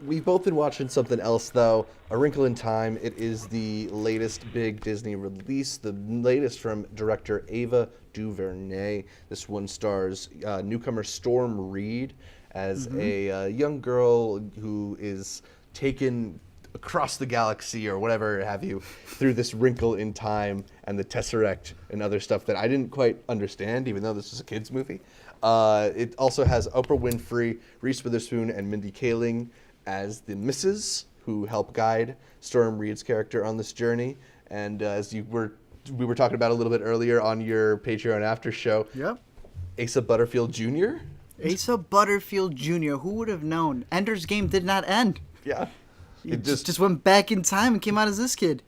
We've both been watching something else, though. A Wrinkle in Time. It is the latest big Disney release, the latest from director Ava DuVernay. This one stars newcomer Storm Reid as a young girl who is taken across the galaxy or whatever have you through this wrinkle in time and the Tesseract and other stuff that I didn't quite understand, even though this is a kids movie. It also has Oprah Winfrey, Reese Witherspoon, and Mindy Kaling as the misses who help guide Storm Reid's character on this journey. And as we were talking about a little bit earlier on your Patreon after show, Yep. Asa Butterfield Jr. Asa Butterfield Jr. Who would have known? Ender's Game did not end. Yeah. He just went back in time and came out as this kid.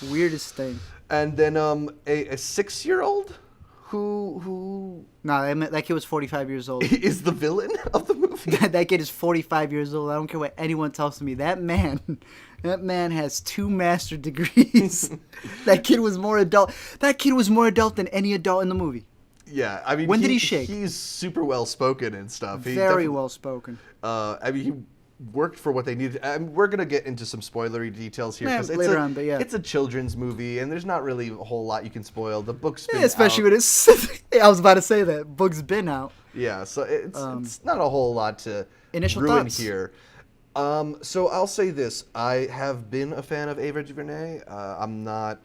Weirdest thing. And then a 6-year-old who No, that kid was 45 years old. is the villain of the movie. That kid is 45 years old. I don't care what anyone tells me. That man has 2 master's degrees. That kid was more adult. That kid was more adult than any adult in the movie. Yeah, I mean, When did he shake? He's super well spoken and stuff. Very well spoken. I mean, he worked for what they needed. We're gonna get into some spoilery details here because later on, but yeah, it's a children's movie and there's not really a whole lot you can spoil. The book's been especially out. when it's. I was about to say that book's been out. Yeah, so it's not a whole lot to Initial ruin thoughts here. So I'll say this: I have been a fan of Ava DuVernay. I'm not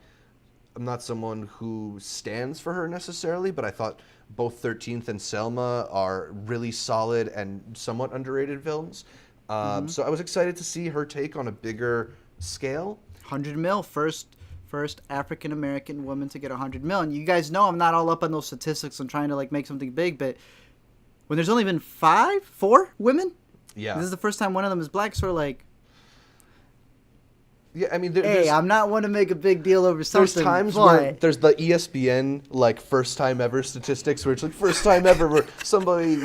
someone who stands for her necessarily, but I thought both 13th and Selma are really solid and somewhat underrated films. So I was excited to see her take on a bigger scale. 100 mil, first African American woman to get 100 mil. And you guys know I'm not all up on those statistics. I'm trying to make something big, but when there's only been 4 women, Yeah, this is the first time one of them is black. Sort of like, yeah. I mean, hey, I'm not one to make a big deal over something. there's times where there's the ESPN first time ever statistics where it's first time ever where somebody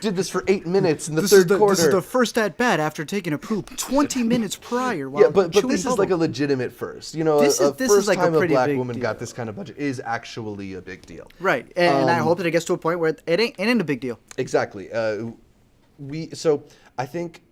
did this for 8 minutes in the third quarter. This is the first at bat after taking a poop 20 minutes prior. While But chewing this is bubble. a legitimate first. You know, This a is first like a time a pretty black big woman deal. got this kind of budget is actually a big deal. Right, and I hope that it gets to a point where it ain't a big deal. Exactly. So I think,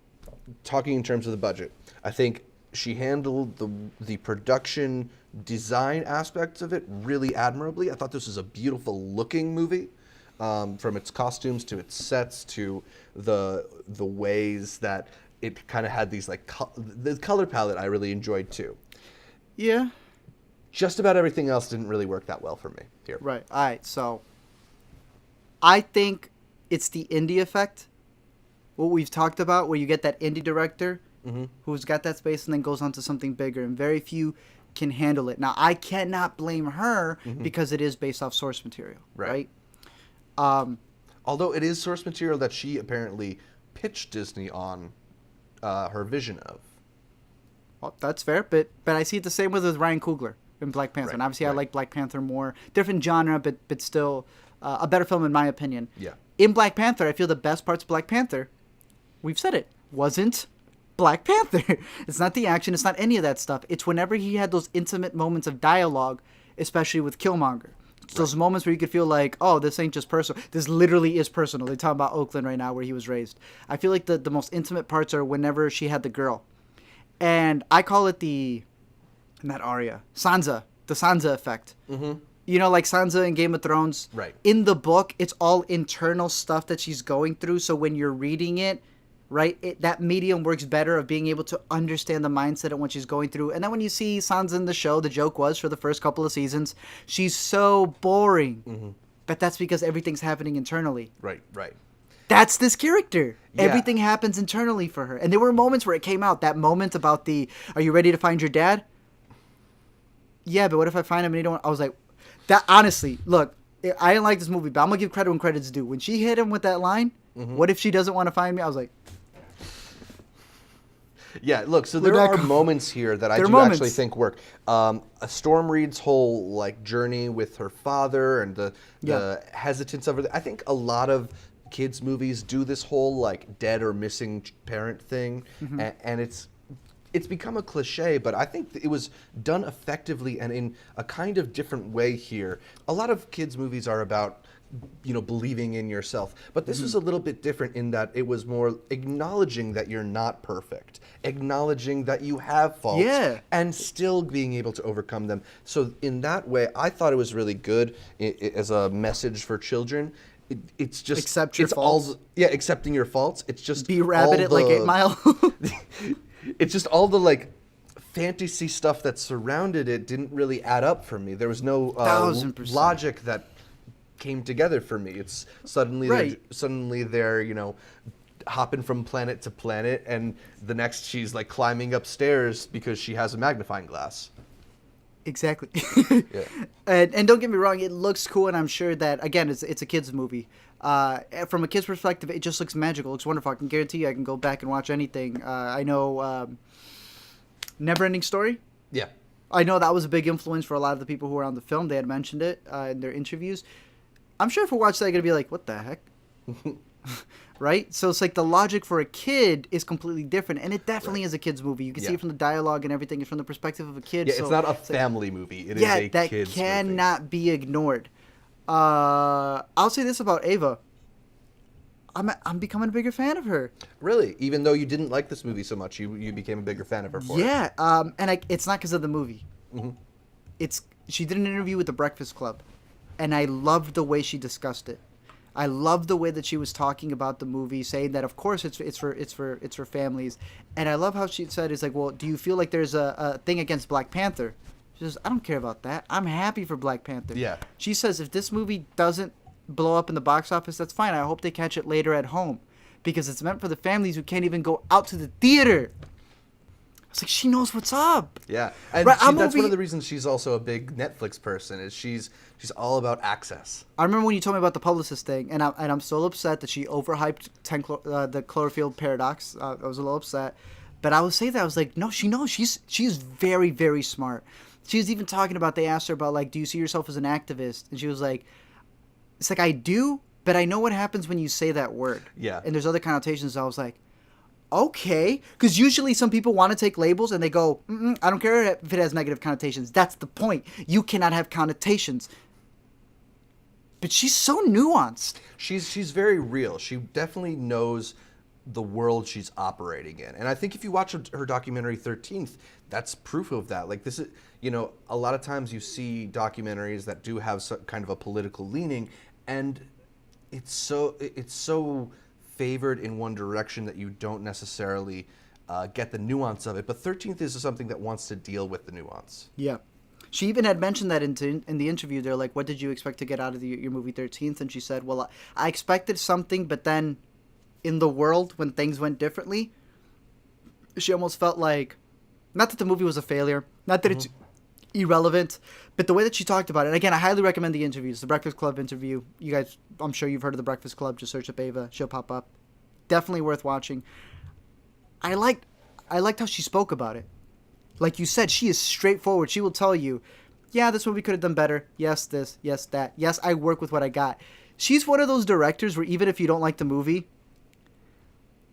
talking in terms of the budget, I think she handled the production design aspects of it really admirably. I thought this was a beautiful looking movie, from its costumes to its sets to the ways that it kind of had these the color palette I really enjoyed too. Yeah. Just about everything else didn't really work that well for me here. Right. All right. So I think it's the indie effect. What we've talked about, where you get that indie director who's got that space and then goes on to something bigger, and very few can handle it. Now, I cannot blame her because it is based off source material, right? Although it is source material that she apparently pitched Disney on her vision of. Well, that's fair, but I see it the same with Ryan Coogler in Black Panther. Right, And obviously, I right. like Black Panther more. Different genre, but still a better film in my opinion. Yeah. In Black Panther, I feel the best parts of Black Panther, we've said it, wasn't Black Panther. It's not the action. It's not any of that stuff. It's whenever he had those intimate moments of dialogue, especially with Killmonger. It's those moments where you could feel like, oh, this ain't just personal. This literally is personal. They talk about Oakland right now where he was raised. I feel like the most intimate parts are whenever she had the girl. And I call it not Arya, Sansa, the Sansa effect. Mm-hmm. You know, like Sansa in Game of Thrones. Right. In the book, it's all internal stuff that she's going through. So when you're reading it, right, that medium works better of being able to understand the mindset of what she's going through. And then when you see Sansa in the show, the joke was for the first couple of seasons, she's so boring. Mm-hmm. But that's because everything's happening internally. Right. That's this character. Yeah. Everything happens internally for her. And there were moments where it came out, that moment about are you ready to find your dad? Yeah, but what if I find him and he don't? I was like, that honestly, look, I didn't like this movie, but I'm going to give credit when credit's due. When she hit him with that line, what if she doesn't want to find me? I was like, yeah, look, so there are moments here that I do actually think work. Storm Reid's whole journey with her father and the hesitance of her. I think a lot of kids' movies do this whole dead or missing parent thing, and it's become a cliche, but I think it was done effectively and in a kind of different way here. A lot of kids' movies are about believing in yourself. But this was a little bit different in that it was more acknowledging that you're not perfect, acknowledging that you have faults, Yeah. and still being able to overcome them. So in that way, I thought it was really good as a message for children. It's just Accept your it's faults. accepting your faults. It's just Be rabbit at like 8 Mile. it's just all the like fantasy stuff that surrounded it didn't really add up for me. There was no 1000%. logic that came together for me. It's suddenly they're hopping from planet to planet, and the next she's like climbing upstairs because she has a magnifying glass. Exactly. Yeah. And don't get me wrong, it looks cool, and I'm sure that, again, it's a kid's movie. From a kid's perspective, it just looks magical. It looks wonderful. I can guarantee you I can go back and watch anything. I know Neverending Story. Yeah. I know that was a big influence for a lot of the people who were on the film. They had mentioned it in their interviews. I'm sure if we watch that, I'm going to be like, what the heck? Right? So it's like the logic for a kid is completely different, and it definitely is a kid's movie. You can see it from the dialogue and everything. It's from the perspective of a kid. Yeah, so it's not a family movie. It is a kid's that movie. cannot be ignored. I'll say this about Ava. I'm becoming a bigger fan of her. Really? Even though you didn't like this movie so much, you became a bigger fan of her for it. Yeah, it's not because of the movie. Mm-hmm. She did an interview with the Breakfast Club, and I loved the way she discussed it. I loved the way that she was talking about the movie, saying that of course it's for families, and I love how she said it's like, well, do you feel like there's a thing against Black Panther? She says, I don't care about that. I'm happy for Black Panther. Yeah. She says if this movie doesn't blow up in the box office, that's fine. I hope they catch it later at home, because it's meant for the families who can't even go out to the theater. It's like she knows what's up. Yeah, and Right, that's one of the reasons she's also a big Netflix person. Is she's all about access. I remember when you told me about the Publicist thing, and I'm still upset that she overhyped the Cloverfield paradox. I was a little upset, but I would say that I was like, no, she knows. She's very, very smart. She was even talking about. They asked her about like, do you see yourself as an activist? And she was like, it's like I do, but I know what happens when you say that word. Yeah. And there's other connotations. So I was like, okay, because usually some people want to take labels and they go, I don't care if it has negative connotations. That's the point. You cannot have connotations. But she's so nuanced. She's very real. She definitely knows the world she's operating in. And I think if you watch her documentary 13th, that's proof of that. Like this is, a lot of times you see documentaries that do have some kind of a political leaning, and it's so favored in one direction that you don't necessarily get the nuance of it. But 13th is something that wants to deal with the nuance. Yeah. She even had mentioned that in the interview. They're like, what did you expect to get out of your movie 13th? And she said, well, I expected something, but then in the world, when things went differently, she almost felt like, not that the movie was a failure, not that it's irrelevant, but the way that she talked about it. And again, I highly recommend the interviews, the Breakfast Club interview. You guys, I'm sure you've heard of the Breakfast Club. Just search up Ava. She'll pop up. Definitely worth watching. I liked how she spoke about it. Like you said, she is straightforward. She will tell you, yeah, this movie could have done better. Yes, this. Yes, that. Yes, I work with what I got. She's one of those directors where even if you don't like the movie,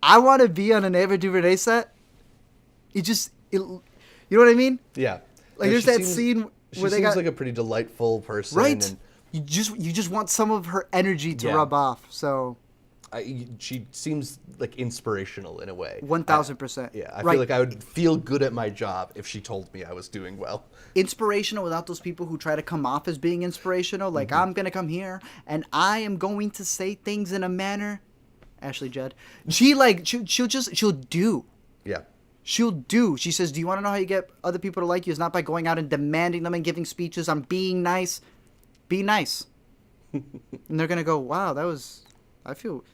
I want to be on an Ava Duvernay set. You know what I mean? Yeah. Like there's that scene where they got like a pretty delightful person. right. And You just want some of her energy to Yeah. rub off. So she seems like inspirational in a way. 1000%. Yeah, I Right. feel like I would feel good at my job if she told me I was doing well. Inspirational without those people who try to come off as being inspirational. Like I'm gonna come here and I am going to say things in a manner. Ashley Judd. She'll do. Yeah. She'll do. She says, do you want to know how you get other people to like you? It's not by going out and demanding them and giving speeches on being nice. Be nice. And they're going to go, wow, I feel...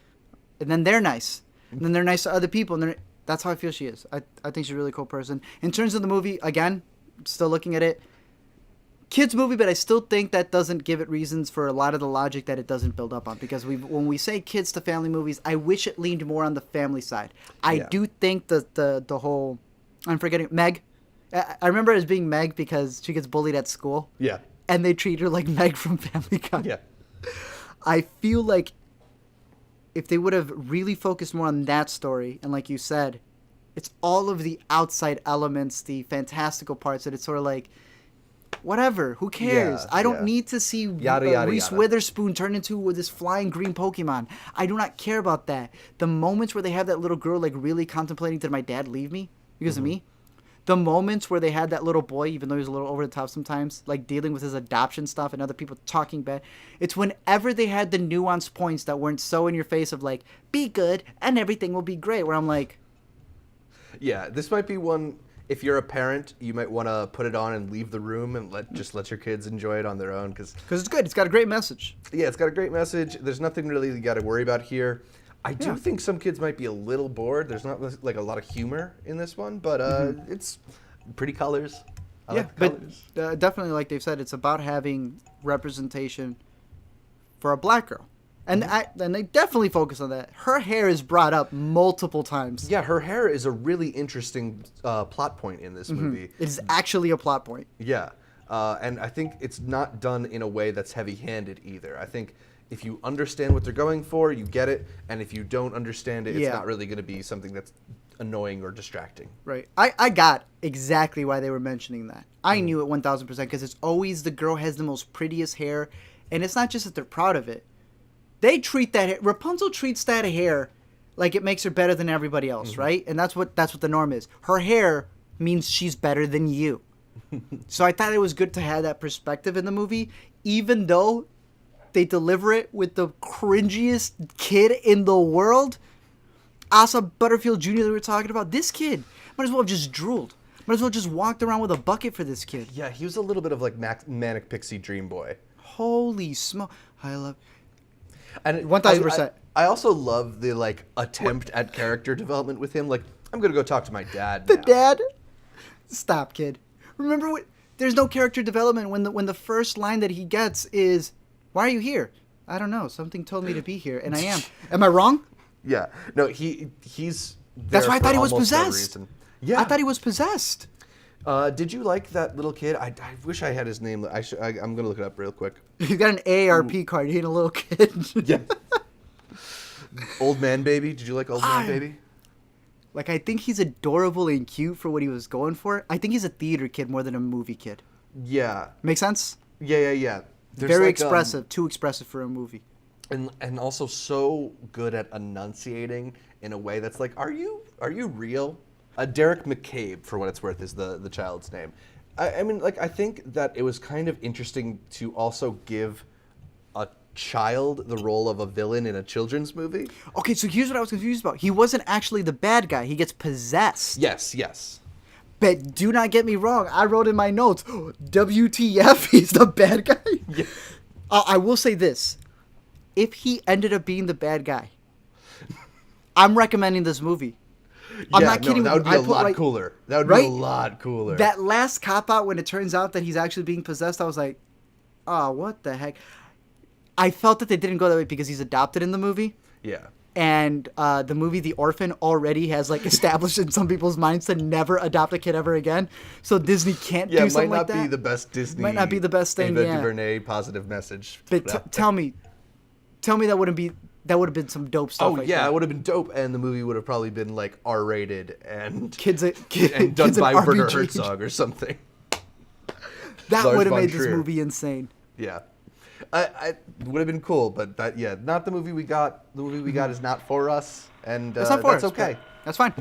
And then they're nice. And then they're nice to other people. And that's how I feel she is. I think she's a really cool person. In terms of the movie, again, still looking at it, kids movie, but I still think that doesn't give it reasons for a lot of the logic that it doesn't build up on. Because when we say kids to family movies, I wish it leaned more on the family side. I do think the whole, I'm forgetting, Meg. I remember it as being Meg because she gets bullied at school. Yeah. And they treat her like Meg from Family Guy. Yeah. I feel like if they would have really focused more on that story, and like you said, it's all of the outside elements, the fantastical parts, that it's sort of like, Whatever. Who cares? Yeah, I don't yeah. need to see Yada, yada, Reese yada. Witherspoon turn into this flying green Pokemon. I do not care about that. The moments where they have that little girl like really contemplating, did my dad leave me because of me? The moments where they had that little boy, even though he was a little over the top sometimes, like dealing with his adoption stuff and other people talking bad. It's whenever they had the nuanced points that weren't so in your face of like, be good and everything will be great. Where I'm like, Yeah, this might be one. If you're a parent, you might want to put it on and leave the room and let your kids enjoy it on their own. Because it's good. It's got a great message. yeah, it's got a great message. There's nothing really you got to worry about here. I do think some kids might be a little bored. There's not like a lot of humor in this one, but it's pretty colors. I like the colors. But definitely, like they've said, it's about having representation for a black girl. And and they definitely focus on that. Her hair is brought up multiple times. Yeah, her hair is a really interesting plot point in this movie. It is actually a plot point. Yeah, and I think it's not done in a way that's heavy-handed either. I think if you understand what they're going for, you get it, and if you don't understand it, it's not really going to be something that's annoying or distracting. Right. I got exactly why they were mentioning that. I knew it 1,000% because it's always the girl has the most prettiest hair, and it's not just that they're proud of it. They treat that hair, Rapunzel treats that hair like it makes her better than everybody else, right? And that's what the norm is. Her hair means she's better than you. So I thought it was good to have that perspective in the movie, even though they deliver it with the cringiest kid in the world. Asa Butterfield Jr. that we were talking about. This kid might as well have just drooled. Might as well just walked around with a bucket for this kid. Yeah, he was a little bit of like Manic Pixie Dream Boy. Holy smoke. I love... And 1,000%. I also love the like attempt at character development with him. Like, I'm gonna go talk to my dad. The now. dad? Stop, kid. Remember what? There's no character development when the first line that he gets is, "Why are you here?" I don't know. Something told me to be here, and I am. Am I wrong? Yeah. No, he's. That's why I thought he was possessed. Yeah. I thought he was possessed. Did you like that little kid? I wish I had his name. I'm gonna look it up real quick. You got an AARP card. You ain't a little kid. Yeah. Old Man Baby. Did you like Old Man Baby? Like, I think he's adorable and cute for what he was going for. I think he's a theater kid more than a movie kid. Yeah. Make sense? Yeah. There's Very like, expressive. Too expressive for a movie. and also so good at enunciating in a way that's like, are you real? Deric McCabe, for what it's worth, is the child's name. I mean, like, I think that it was kind of interesting to also give a child the role of a villain in a children's movie. Okay, so here's what I was confused about. He wasn't actually the bad guy. He gets possessed. Yes. But do not get me wrong. I wrote in my notes, WTF, he's the bad guy? Yeah. I will say this. If he ended up being the bad guy, I'm recommending this movie. I'm not kidding. That would be a lot cooler. That would be a lot cooler. That last cop-out when it turns out that he's actually being possessed, I was like, oh, what the heck? I felt that they didn't go that way because he's adopted in the movie. Yeah. And the movie The Orphan already has like established in some people's minds to never adopt a kid ever again. So Disney can't do something like that. Might not be the best Disney. Might not be the best thing. Ava DuVernay positive message. But tell me that wouldn't be. That would have been some dope stuff. Oh yeah, it would have been dope, and the movie would have probably been like R-rated and and done by Werner RPG. Herzog or something. That Lars would have von made this Trier. movie insane. Yeah, I would have been cool, but not the movie we got. The movie we got is not for us, and It's not for that's us, okay. but that's fine.